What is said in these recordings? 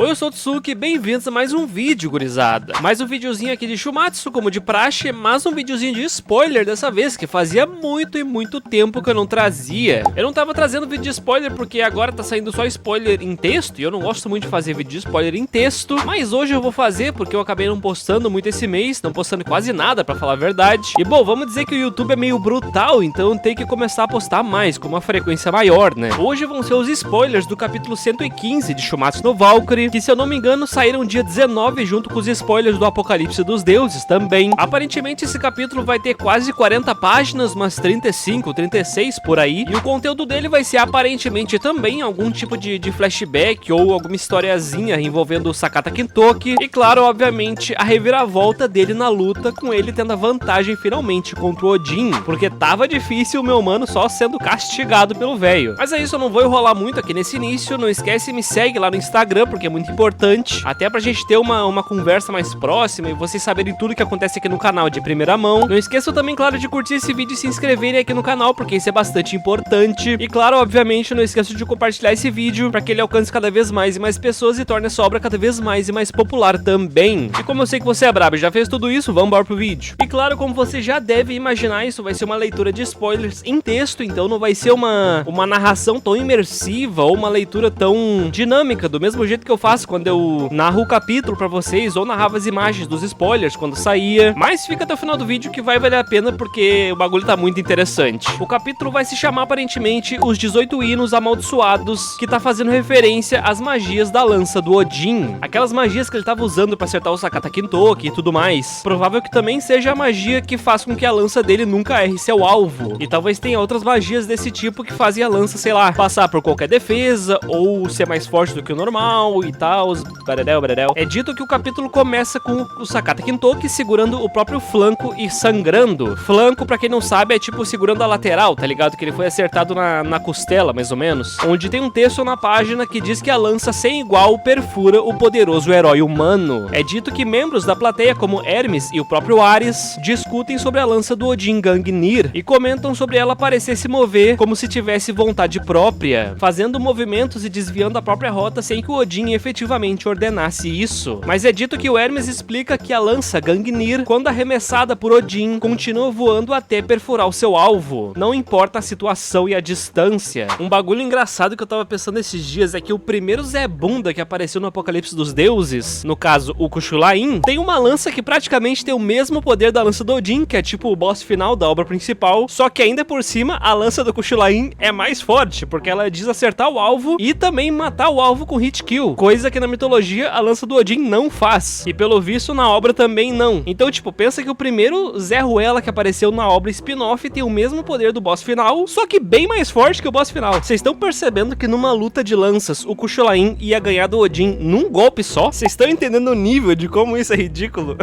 Oi, eu sou o Tsuki, bem-vindos a mais um vídeo, gurizada. Mais um videozinho aqui de Shumatsu, como de praxe, mas um videozinho de spoiler dessa vez, que fazia muito e muito tempo que eu não trazia. Eu não tava trazendo vídeo de spoiler porque agora tá saindo só spoiler em texto, e eu não gosto muito de fazer vídeo de spoiler em texto, mas hoje eu vou fazer porque eu acabei não postando muito esse mês, não postando quase nada, pra falar a verdade. E bom, vamos dizer que o YouTube é meio brutal, então tem que começar a postar mais, com uma frequência maior, né? Hoje vão ser os spoilers do capítulo 115 de Shumatsu no Valkyrie, que se eu não me engano saíram dia 19 junto com os spoilers do Apocalipse dos Deuses também. Aparentemente esse capítulo vai ter quase 40 páginas, umas 35, 36 por aí, e o conteúdo dele vai ser aparentemente também algum tipo de flashback ou alguma historiazinha envolvendo o Sakata Kintoki, e claro, obviamente, a reviravolta dele na luta, com ele tendo a vantagem finalmente contra o Odin, porque tava difícil o meu mano só sendo castigado pelo velho. Mas é isso, eu não vou enrolar muito aqui nesse início, não esquece, me segue lá no Instagram, porque é muito importante, até pra gente ter uma conversa mais próxima e vocês saberem tudo que acontece aqui no canal de primeira mão. Não esqueçam também, claro, de curtir esse vídeo e se inscreverem aqui no canal, porque isso é bastante importante. E claro, obviamente, não esqueçam de compartilhar esse vídeo para que ele alcance cada vez mais e mais pessoas e torne essa obra cada vez mais e mais popular também. E como eu sei que você é brabo e já fez tudo isso, vamos embora pro vídeo. E claro, como você já deve imaginar, isso vai ser uma leitura de spoilers em texto, então não vai ser uma narração tão imersiva ou uma leitura tão dinâmica, do mesmo jeito que eu faço quando eu narro o capítulo pra vocês, ou narrava as imagens dos spoilers quando saía. Mas fica até o final do vídeo que vai valer a pena, porque o bagulho tá muito interessante. O capítulo vai se chamar aparentemente Os 18 Hinos Amaldiçoados, que tá fazendo referência às magias da lança do Odin, aquelas magias que ele tava usando pra acertar o Sakata Kintoki e tudo mais. Provável que também seja a magia que faz com que a lança dele nunca erre seu alvo, e talvez tenha outras magias desse tipo que fazem a lança, sei lá, passar por qualquer defesa, ou ser mais forte do que o normal e tal. É dito que o capítulo começa com o Sakata Kintoki segurando o próprio flanco e sangrando. Flanco, pra quem não sabe, é tipo segurando a lateral, tá ligado? Que ele foi acertado na costela, mais ou menos. Onde tem um texto na página que diz que a lança sem igual perfura o poderoso herói humano. É dito que membros da plateia, como Hermes e o próprio Ares, discutem sobre a lança do Odin Gungnir e comentam sobre ela parecer se mover como se tivesse vontade própria, fazendo movimentos e desviando a própria rota sem que o Odin efetivamente ordenasse isso. Mas é dito que o Hermes explica que a lança Gungnir, quando arremessada por Odin, continua voando até perfurar o seu alvo, não importa a situação e a distância. Um bagulho engraçado que eu tava pensando esses dias é que o primeiro Zé Bunda que apareceu no Apocalipse dos Deuses, no caso o Kushulain, tem uma lança que praticamente tem o mesmo poder da lança do Odin, que é tipo o boss final da obra principal, só que ainda por cima a lança do Kushulain é mais forte, porque ela diz acertar o alvo e também matar o alvo com hit kill, coisa que na mitologia a lança do Odin não faz, e pelo visto na obra também não. Então tipo, pensa que o primeiro Zé Ruela que apareceu na obra spin-off tem o mesmo poder do boss final, só que bem mais forte que o boss final. Vocês estão percebendo que numa luta de lanças o Kushulain ia ganhar do Odin num golpe só? Vocês estão entendendo o nível de como isso é ridículo?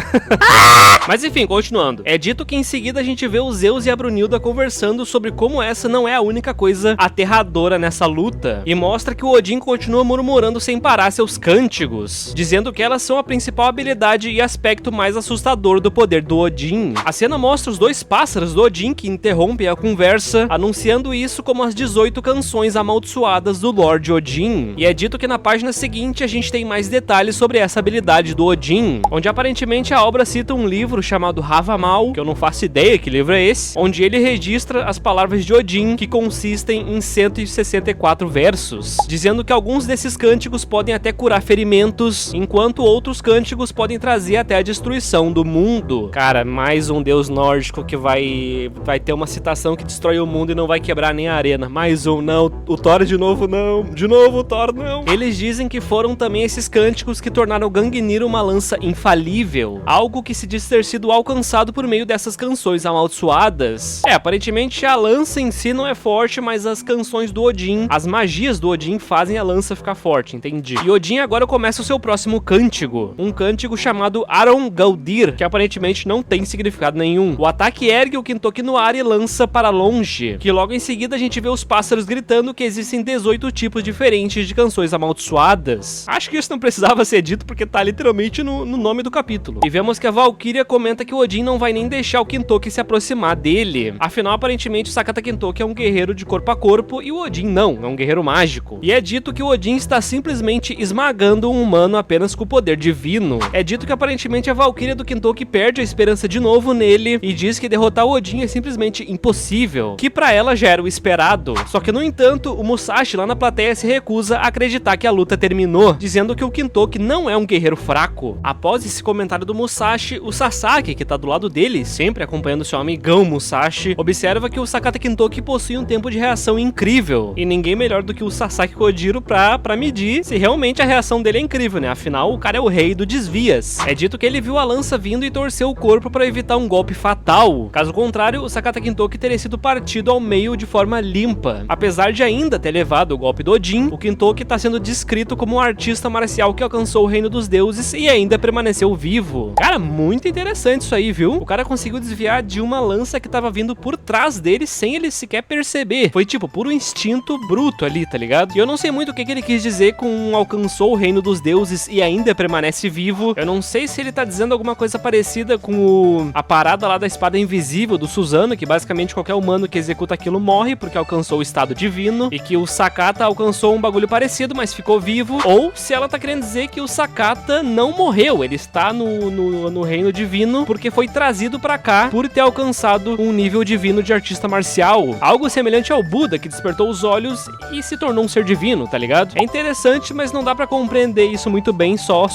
Mas enfim, continuando. É dito que em seguida a gente vê o Zeus e a Brunilda conversando sobre como essa não é a única coisa aterradora nessa luta, e mostra que o Odin continua murmurando sem parar seus cânticos, dizendo que elas são a principal habilidade e aspecto mais assustador do poder do Odin. A cena mostra os dois pássaros do Odin que interrompem a conversa, anunciando isso como as 18 canções amaldiçoadas do Lord Odin. E é dito que na página seguinte a gente tem mais detalhes sobre essa habilidade do Odin, onde aparentemente a obra cita um livro chamado Havamal, que eu não faço ideia que livro é esse, onde ele registra as palavras de Odin, que consistem em 164 versos, dizendo que alguns desses cânticos podem até curar ferimentos, enquanto outros cânticos podem trazer até a destruição do mundo. Cara, mais um deus nórdico que vai ter uma citação que destrói o mundo e não vai quebrar nem a arena. Mais um, não. O Thor de novo, não. De novo o Thor, não. Eles dizem que foram também esses cânticos que tornaram Gungnir uma lança infalível, algo que se diz ter sido alcançado por meio dessas canções amaldiçoadas. Aparentemente a lança em si não é forte, mas as canções do Odin, as magias do Odin fazem a lança ficar forte, entendi. E Odin agora começa o seu próximo cântico, um cântico chamado Aron Gaudir, que aparentemente não tem significado nenhum. O ataque ergue o Kintoki no ar e lança para longe, que logo em seguida a gente vê os pássaros gritando que existem 18 tipos diferentes de canções amaldiçoadas. Acho que isso não precisava ser dito porque tá literalmente no nome do capítulo. E vemos que a Valkyria comenta que o Odin não vai nem deixar o Kintoki se aproximar dele. Afinal, aparentemente o Sakata Kintoki é um guerreiro de corpo a corpo e o Odin não, é um guerreiro mágico. E é dito que o Odin está simplesmente esmagando um humano apenas com o poder divino. É dito que aparentemente a Valkyria do Kintoki perde a esperança de novo nele e diz que derrotar o Odin é simplesmente impossível, que pra ela já era o esperado. Só que no entanto, o Musashi lá na plateia se recusa a acreditar que a luta terminou, dizendo que o Kintoki não é um guerreiro fraco. Após esse comentário do Musashi, o Sasaki, que tá do lado dele, sempre acompanhando seu amigão Musashi, observa que o Sakata Kintoki possui um tempo de reação incrível, e ninguém melhor do que o Sasaki Kojiro pra medir se realmente a reação dele é incrível, né? Afinal, o cara é o rei do desvias. É dito que ele viu a lança vindo e torceu o corpo pra evitar um golpe fatal. Caso contrário, o Sakata Kintoki teria sido partido ao meio de forma limpa. Apesar de ainda ter levado o golpe do Odin, o Kintoki tá sendo descrito como um artista marcial que alcançou o reino dos deuses e ainda permaneceu vivo. Cara, muito interessante isso aí, viu? O cara conseguiu desviar de uma lança que tava vindo por trás dele sem ele sequer perceber. Foi tipo puro instinto bruto ali, tá ligado? E eu não sei muito o que ele quis dizer com alcançou o reino dos deuses e ainda permanece vivo. Eu não sei se ele tá dizendo alguma coisa parecida com a parada lá da espada invisível do Susanoo, que basicamente qualquer humano que executa aquilo morre porque alcançou o estado divino, e que o Sakata alcançou um bagulho parecido, mas ficou vivo, ou se ela tá querendo dizer que o Sakata não morreu, ele está no reino divino porque foi trazido pra cá por ter alcançado um nível divino de artista marcial, algo semelhante ao Buda, que despertou os olhos e se tornou um ser divino, tá ligado? É interessante, mas não dá pra compreender isso muito bem só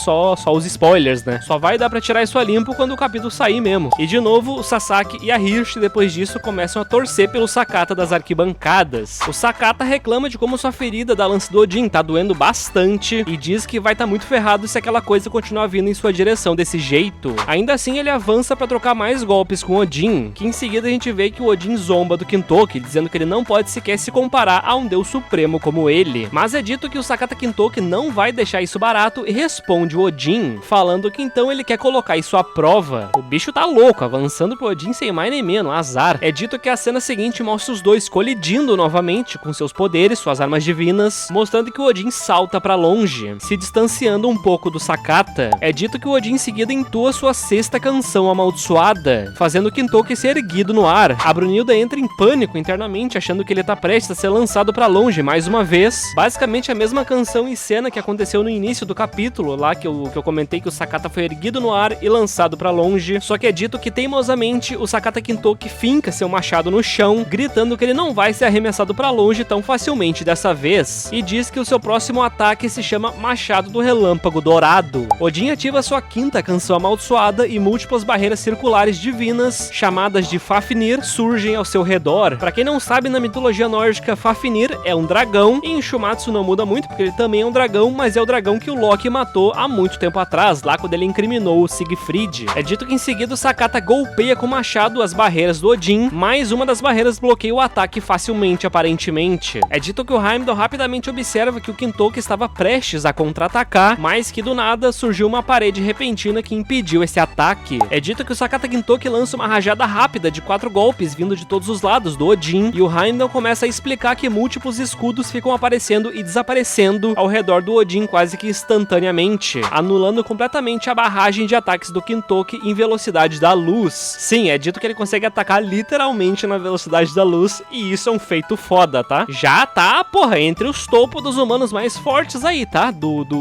os spoilers, né? Só vai dar pra tirar isso a limpo quando o capítulo sair mesmo. E de novo, o Sasaki e a Hirschi depois disso começam a torcer pelo Sakata das arquibancadas. O Sakata reclama de como sua ferida da lança do Odin tá doendo bastante e diz que vai estar muito ferrado se aquela coisa continuar vindo em sua direção desse jeito. Ainda assim, ele avança pra trocar mais golpes com Odin, que em seguida a gente vê que o Odin zomba do Kintoki, dizendo que ele não pode sequer se comparar a um deus supremo como ele. Mas é dito que o Sakata Kintoki não vai deixar isso barato e responde o Odin, falando que então ele quer colocar isso à prova. O bicho tá louco, avançando pro Odin sem mais nem menos, azar. É dito que a cena seguinte mostra os dois colidindo novamente com seus poderes, suas armas divinas, mostrando que o Odin salta pra longe, se distanciando um pouco do Sakata. É dito que o Odin em seguida entoa sua sexta canção amaldiçoada, fazendo o Kintoki ser erguido no ar. A Brunilda entra em pânico internamente, achando que ele tá prestes a ser lançado pra longe mais uma vez. Basicamente a mesma canção e cena que aconteceu no início do capítulo, lá que eu comentei que o Sakata foi erguido no ar e lançado pra longe. Só que é dito que teimosamente o Sakata Kintoki finca seu machado no chão, gritando que ele não vai ser arremessado pra longe tão facilmente dessa vez, e diz que o seu próximo ataque se chama Machado do Relâmpago Dourado. Odin ativa sua quinta canção amaldiçoada e múltiplas barreiras circulares divinas, chamadas de Fafnir, surgem ao seu redor. Pra quem não sabe, na mitologia nórdica, Fafnir é um dragão, e em Shumatsu não muda muito, porque ele também é um dragão, mas é o dragão que o Loki matou há muito tempo atrás, lá quando ele incriminou o Siegfried. É dito que em seguida o Sakata golpeia com o machado as barreiras do Odin, mas uma das barreiras bloqueia o ataque facilmente, aparentemente. É dito que o Heimdall rapidamente observa que o Kintoki estava prestes a contra-atacar, mas que do nada surgiu uma parede repentina que impediu esse ataque. É dito que o Sakata Kintoki lança uma rajada rápida de 4 golpes vindo de todos os lados do Odin, e o Heimdall começa a explicar que múltiplos escudos ficam aparecendo e desaparecendo ao redor do Odin quase que instantaneamente, anulando completamente a barragem de ataques do Kintoki em velocidade da luz. Sim, é dito que ele consegue atacar literalmente na velocidade da luz, e isso é um feito foda, tá? Já tá, porra, entre os topos dos humanos mais fortes aí, tá?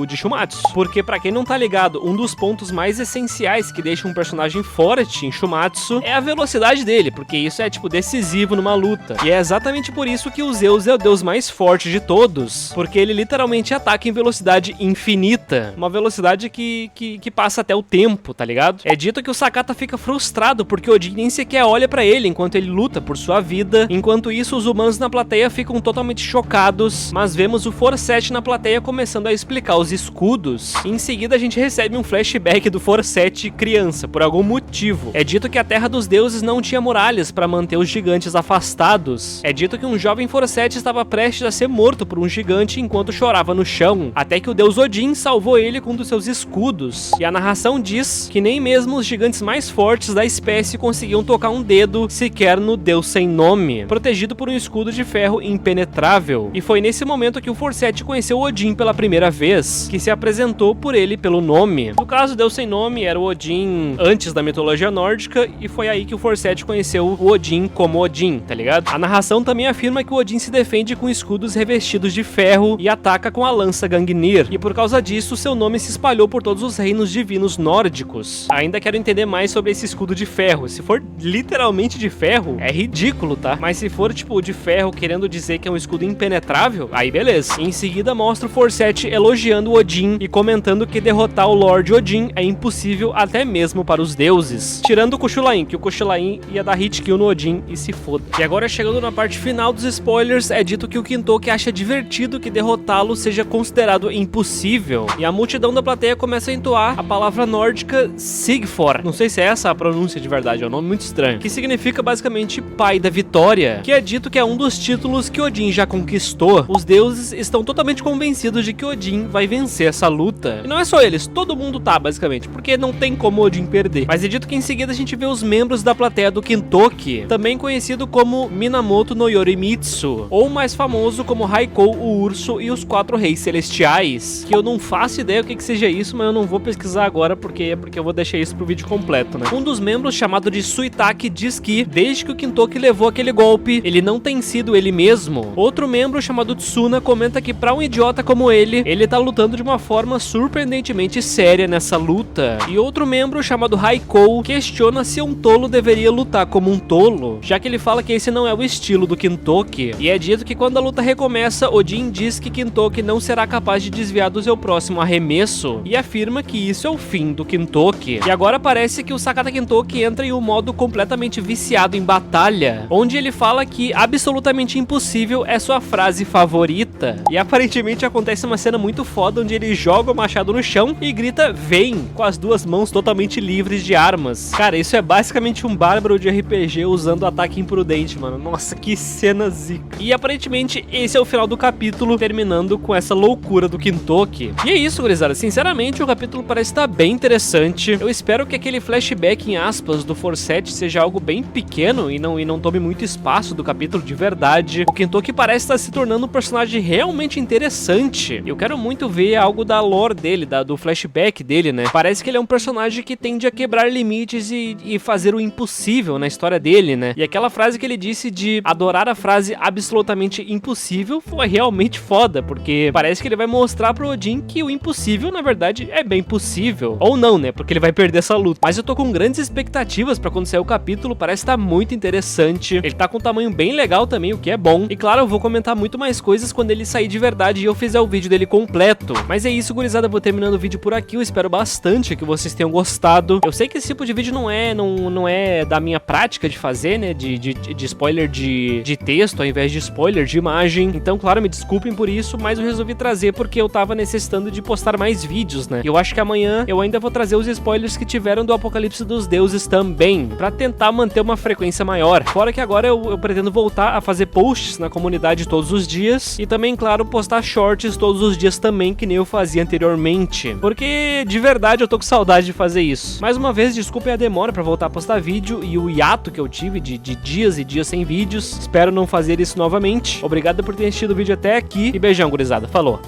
De Shumatsu. Porque pra quem não tá ligado, um dos pontos mais essenciais que deixa um personagem forte em Shumatsu é a velocidade dele, porque isso é, tipo, decisivo numa luta. E é exatamente por isso que o Zeus é o deus mais forte de todos, porque ele literalmente ataca em velocidade infinita, uma velocidade que passa até o tempo, tá ligado? É dito que o Sakata fica frustrado porque Odin nem sequer olha pra ele enquanto ele luta por sua vida. Enquanto isso, os humanos na plateia ficam totalmente chocados, mas vemos o Forseti na plateia começando a explicar os escudos. Em seguida, a gente recebe um flashback do Forseti criança, por algum motivo. É dito que a Terra dos Deuses não tinha muralhas para manter os gigantes afastados. É dito que um jovem Forseti estava prestes a ser morto por um gigante enquanto chorava no chão, até que o deus Odin salvou ele com um dos seus escudos. E a narração diz que nem mesmo os gigantes mais fortes da espécie conseguiam tocar um dedo sequer no deus sem nome, protegido por um escudo de ferro impenetrável. E foi nesse momento que o Forseti conheceu Odin pela primeira vez, que se apresentou por ele pelo nome. No caso, o deus sem nome era o Odin antes da mitologia nórdica, e foi aí que o Forseti conheceu o Odin como Odin, tá ligado? A narração também afirma que o Odin se defende com escudos revestidos de ferro e ataca com a lança Gangnir, e por causa disso, seu nome se espalhou por todos os reinos divinos nórdicos. Ainda quero entender mais sobre esse escudo de ferro. Se for literalmente de ferro, é ridículo, tá? Mas se for, tipo, de ferro querendo dizer que é um escudo impenetrável, aí beleza. Em seguida, mostra o Forsett elogiando Odin e comentando que derrotar o Lord Odin é impossível até mesmo para os deuses. Tirando o Kuchulain, que o Kuchulain ia dar hit kill no Odin e se foda. E agora, chegando na parte final dos spoilers, é dito que o Kintoki acha divertido que derrotá-lo seja considerado impossível. E a multidão da plateia começa a entoar a palavra nórdica Sigfor. Não sei se é essa a pronúncia de verdade, é um nome muito estranho. Que significa basicamente pai da vitória. Que é dito que é um dos títulos que Odin já conquistou. Os deuses estão totalmente convencidos de que Odin vai vencer essa luta. E não é só eles, todo mundo tá, basicamente, porque não tem como Odin perder. Mas é dito que em seguida a gente vê os membros da plateia do Kintoki, também conhecido como Minamoto no Yorimitsu, ou mais famoso como Haikou, o Urso e os 4 Reis Celestiais, que eu não faço ideia o que seja isso, mas eu não vou pesquisar agora porque eu vou deixar isso pro vídeo completo, né? Um dos membros, chamado de Suitake, diz que desde que o Kintoki levou aquele golpe, ele não tem sido ele mesmo. Outro membro, chamado Tsuna, comenta que pra um idiota como ele tá lutando de uma forma surpreendentemente séria nessa luta. E outro membro, chamado Haikou, questiona se um tolo deveria lutar como um tolo, já que ele fala que esse não é o estilo do Kintoki. E é dito que quando a luta recomeça, Odin diz que Kintoki não será capaz de desviar do seu próximo arremesso, e afirma que isso é o fim do Kintoki. E agora parece que o Sakata Kintoki entra em um modo completamente viciado em batalha, onde ele fala que absolutamente impossível é sua frase favorita. E aparentemente acontece uma cena muito foda onde ele joga o machado no chão e grita "Vem!" com as duas mãos totalmente livres de armas. Cara, isso é basicamente um bárbaro de RPG usando ataque imprudente, mano. Nossa, que cena zica. E aparentemente esse é o final do capítulo, terminando com essa loucura do Kintoki. E é isso, gurizada. Sinceramente, o capítulo parece estar bem interessante. Eu espero que aquele flashback, em aspas, do Forsett seja algo bem pequeno e não tome muito espaço do capítulo de verdade. O Kintoki parece estar se tornando um personagem realmente interessante. Eu quero muito ver algo da lore dele, do flashback dele, né? Parece que ele é um personagem que tende a quebrar limites e fazer o impossível na história dele, né? E aquela frase que ele disse de adorar a frase absolutamente impossível foi realmente foda, porque parece que ele vai mostrar pro Odin que o impossível, na verdade, é bem possível. Ou não, né? Porque ele vai perder essa luta. Mas eu tô com grandes expectativas pra quando sair o capítulo, parece estar muito interessante. Ele tá com um tamanho bem legal também, o que é bom. E claro, eu vou comentar muito mais coisas quando ele sair de verdade e eu fizer o vídeo dele completo. Mas é isso, gurizada, eu vou terminando o vídeo por aqui. Eu espero bastante que vocês tenham gostado. Eu sei que esse tipo de vídeo não é da minha prática de fazer, né? De spoiler de texto ao invés de spoiler de imagem. Então, claro, me desculpem por isso, mas eu resolvi trazer porque eu tava necessitando de postar mais vídeos, né? E eu acho que amanhã eu ainda vou trazer os spoilers que tiveram do Apocalipse dos Deuses também, pra tentar manter uma frequência maior. Fora que agora eu pretendo voltar a fazer posts na comunidade todos os dias e também, claro, postar shorts todos os dias também, que nem eu fazia anteriormente. Porque, de verdade, eu tô com saudade de fazer isso. Mais uma vez, desculpem a demora pra voltar a postar vídeo e o hiato que eu tive de dias e dias sem vídeos. Espero não fazer isso novamente. Obrigado por ter assistido o vídeo até aqui e beijão, gurizada. Falou!